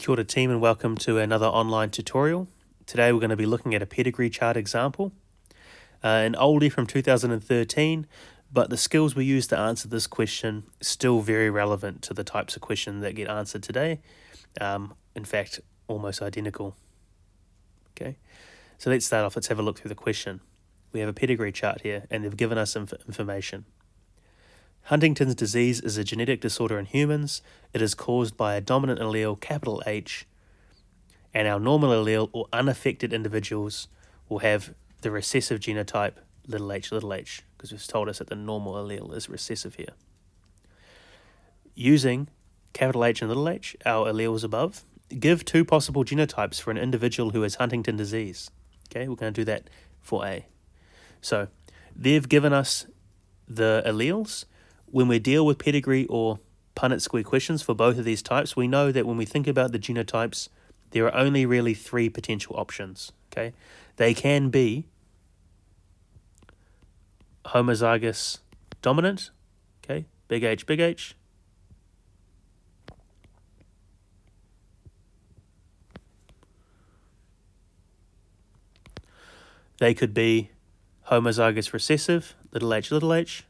Kia ora team and welcome to another online tutorial. Today we're going to be looking at a pedigree chart example. An oldie from 2013, but the skills we use to answer this question still very relevant to the types of questions that get answered today. In fact, almost identical. Okay, so let's start off. Let's have a look through the question. We have a pedigree chart here and they've given us some information. Huntington's disease is a genetic disorder in humans. It is caused by a dominant allele, capital H, and our normal allele or unaffected individuals will have the recessive genotype, little h, because it's told us that the normal allele is recessive here. Using capital H and little h, our alleles above, give two possible genotypes for an individual who has Huntington disease. Okay, we're going to do that for A. So they've given us the alleles. When we deal with pedigree or Punnett square questions for both of these types, we know that when we think about the genotypes, there are only really three potential options. Okay, they can be homozygous dominant, okay, big H. They could be homozygous recessive, little h.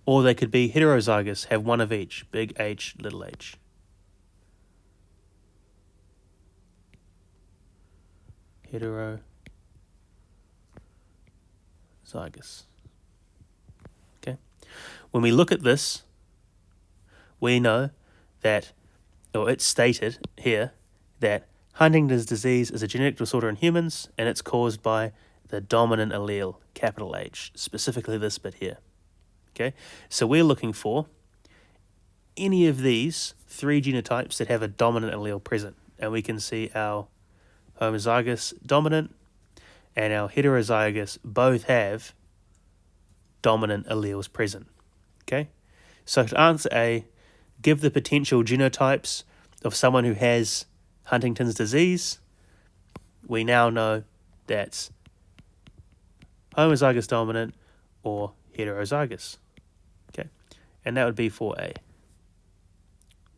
Or they could be heterozygous, have one of each, big H, little h. Heterozygous. Okay. When we look at this, we know that, or it's stated here, that Huntington's disease is a genetic disorder in humans and it's caused by the dominant allele, capital H, specifically this bit here. Okay, so we're looking for any of these three genotypes that have a dominant allele present. And we can see our homozygous dominant and our heterozygous both have dominant alleles present. Okay, so to answer A, give the potential genotypes of someone who has Huntington's disease. We now know that's homozygous dominant or heterozygous. Okay, and that would be for A.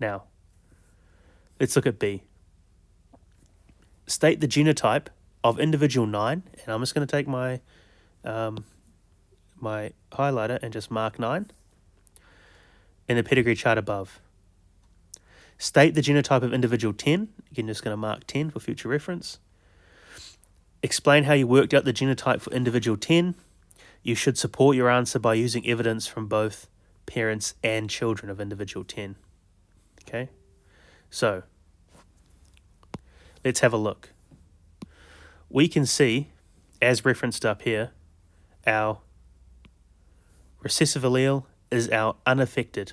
Now, let's look at B. State the genotype of individual 9, and I'm just going to take my my highlighter and just mark 9 in the pedigree chart above. State the genotype of individual 10. Again, just going to mark 10 for future reference. Explain how you worked out the genotype for individual 10. You should support your answer by using evidence from both parents and children of individual 10. Okay, so let's have a look. We can see, as referenced up here, our recessive allele is our unaffected.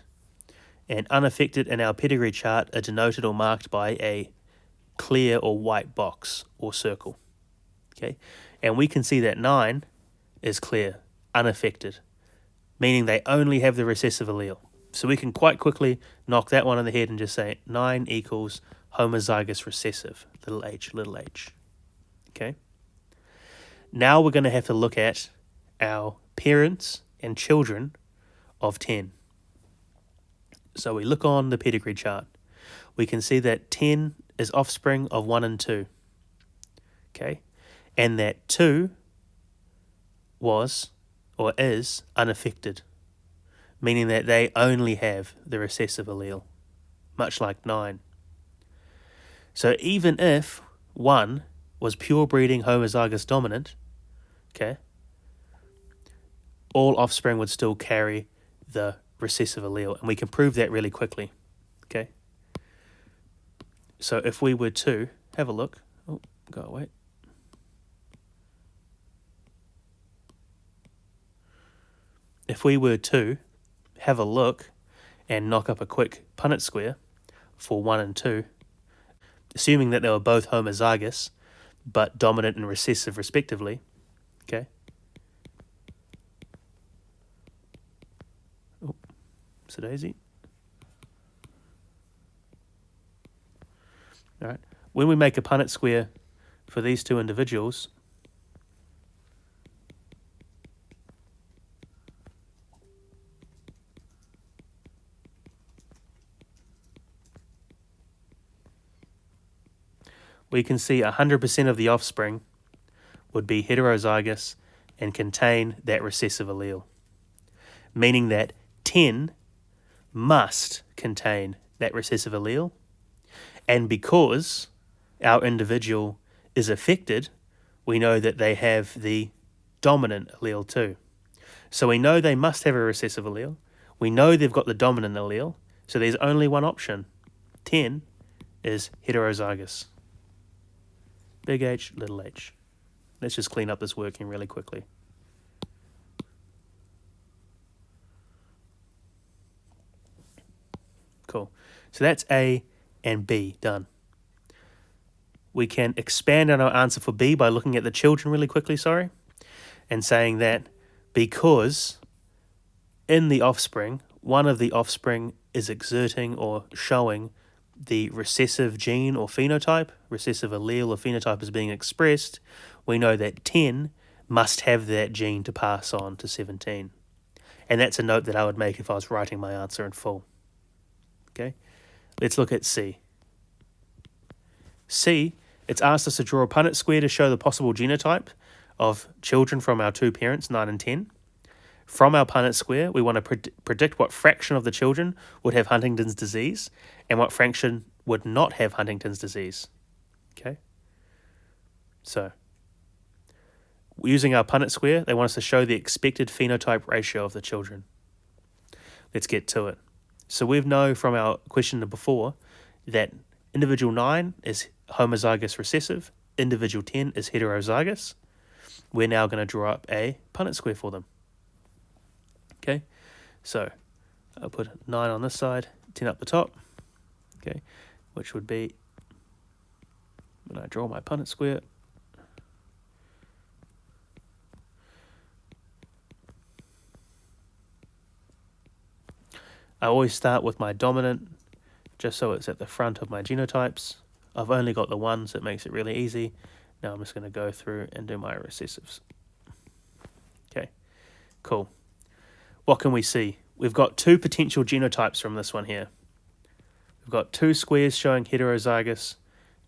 And unaffected in our pedigree chart are denoted or marked by a clear or white box or circle. Okay, and we can see that 9 is clear, unaffected, meaning they only have the recessive allele. So we can quite quickly knock that one on the head and just say 9 equals homozygous recessive, little h. Okay. Now we're going to have to look at our parents and children of 10. So we look on the pedigree chart. We can see that 10 is offspring of 1 and 2. Okay. And that 2 was or is unaffected, meaning that they only have the recessive allele, much like 9. So even if 1 was pure breeding homozygous dominant, okay, all offspring would still carry the recessive allele, and we can prove that really quickly. Okay, so if we were to have a look, go away. If we were to have a look and knock up a quick Punnett square for 1 and 2, assuming that they were both homozygous but dominant and recessive respectively, okay. Oh, it's a daisy. All right. When we make a Punnett square for these two individuals, we can see 100% of the offspring would be heterozygous and contain that recessive allele, meaning that 10 must contain that recessive allele, and because our individual is affected, we know that they have the dominant allele too. So we know they must have a recessive allele. We know they've got the dominant allele, so there's only one option. 10 is heterozygous. Big H, little h. Let's just clean up this working really quickly. Cool. So that's A and B done. We can expand on our answer for B by looking at the children really quickly, and saying that because in the offspring, one of the offspring is exerting or showing the recessive gene or phenotype, recessive allele or phenotype is being expressed, we know that 10 must have that gene to pass on to 17. And that's a note that I would make if I was writing my answer in full. Okay, let's look at C. C, it's asked us to draw a Punnett square to show the possible genotype of children from our two parents, 9 and 10. From our Punnett square, we want to predict what fraction of the children would have Huntington's disease and what fraction would not have Huntington's disease. Okay, so using our Punnett square, they want us to show the expected phenotype ratio of the children. Let's get to it. So we know from our question before that individual 9 is homozygous recessive, individual 10 is heterozygous. We're now going to draw up a Punnett square for them. Okay, so I'll put 9 on this side, 10 up the top, okay, which would be, when I draw my Punnett square, I always start with my dominant, just so it's at the front of my genotypes. I've only got the one, so it makes it really easy. Now I'm just going to go through and do my recessives. Okay, cool. What can we see? We've got two potential genotypes from this one here. We've got two squares showing heterozygous,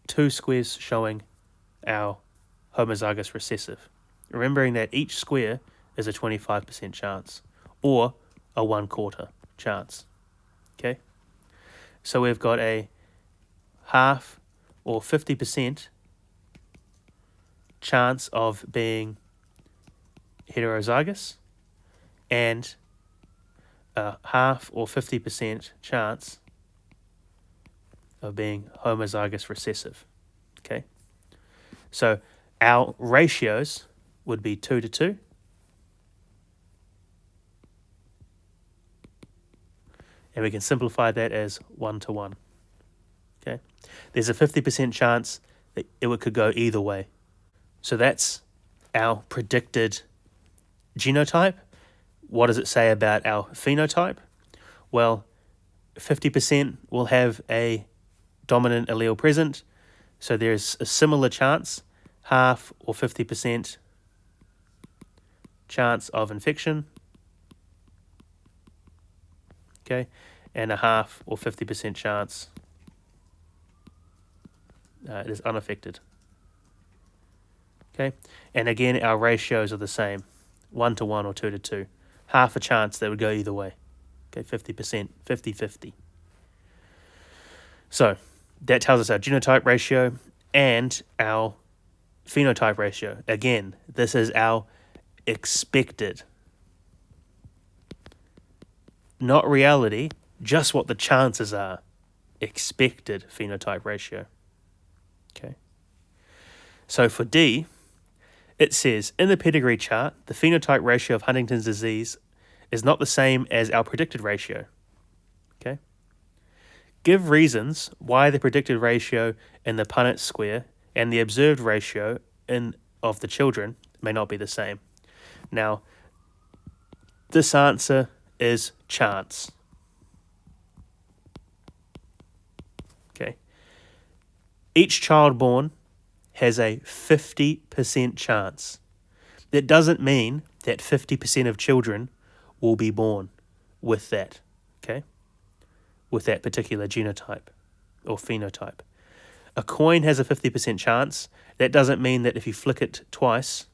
two squares showing our homozygous recessive. Remembering that each square is a 25% chance, or a 1/4 chance. Okay, so we've got a half or 50% chance of being heterozygous and a half or 50% chance of being homozygous recessive. Okay, so our ratios would be 2 to 2. And we can simplify that as 1 to 1. Okay, there's a 50% chance that it could go either way. So that's our predicted genotype. What does it say about our phenotype? Well, 50% will have a dominant allele present, so there's a similar chance, half or 50% chance of infection. Okay, and a half or 50% chance it is unaffected. Okay, and again our ratios are the same, 1 to 1 or 2 to 2. Half a chance that would go either way. Okay, 50%, 50-50. So that tells us our genotype ratio and our phenotype ratio. Again, this is our expected, not reality, just what the chances are. Expected phenotype ratio. Okay. So for D, it says, in the pedigree chart, the phenotype ratio of Huntington's disease is not the same as our predicted ratio. Okay. Give reasons why the predicted ratio in the Punnett square and the observed ratio of the children may not be the same. Now, this answer is chance. Okay. Each child born has a 50% chance. That doesn't mean that 50% of children will be born with that, okay? With that particular genotype or phenotype. A coin has a 50% chance. That doesn't mean that if you flip it twice,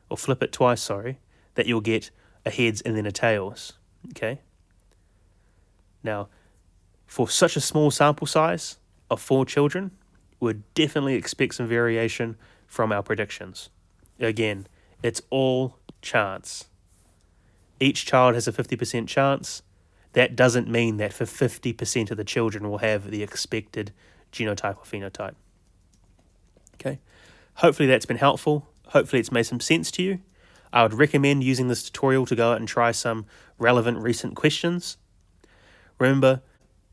that you'll get a heads and then a tails. Okay? Now, for such a small sample size of 4 children, we'd definitely expect some variation from our predictions. Again, it's all chance. Each child has a 50% chance. That doesn't mean that for 50% of the children will have the expected genotype or phenotype. Okay, hopefully that's been helpful. Hopefully it's made some sense to you. I would recommend using this tutorial to go out and try some relevant recent questions. Remember,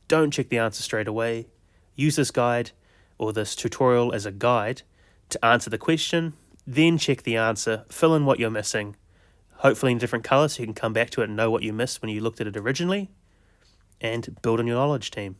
don't check the answer straight away. Use this guide or this tutorial as a guide to answer the question, then check the answer, fill in what you're missing, hopefully in different colours so you can come back to it and know what you missed when you looked at it originally, and build on your knowledge team.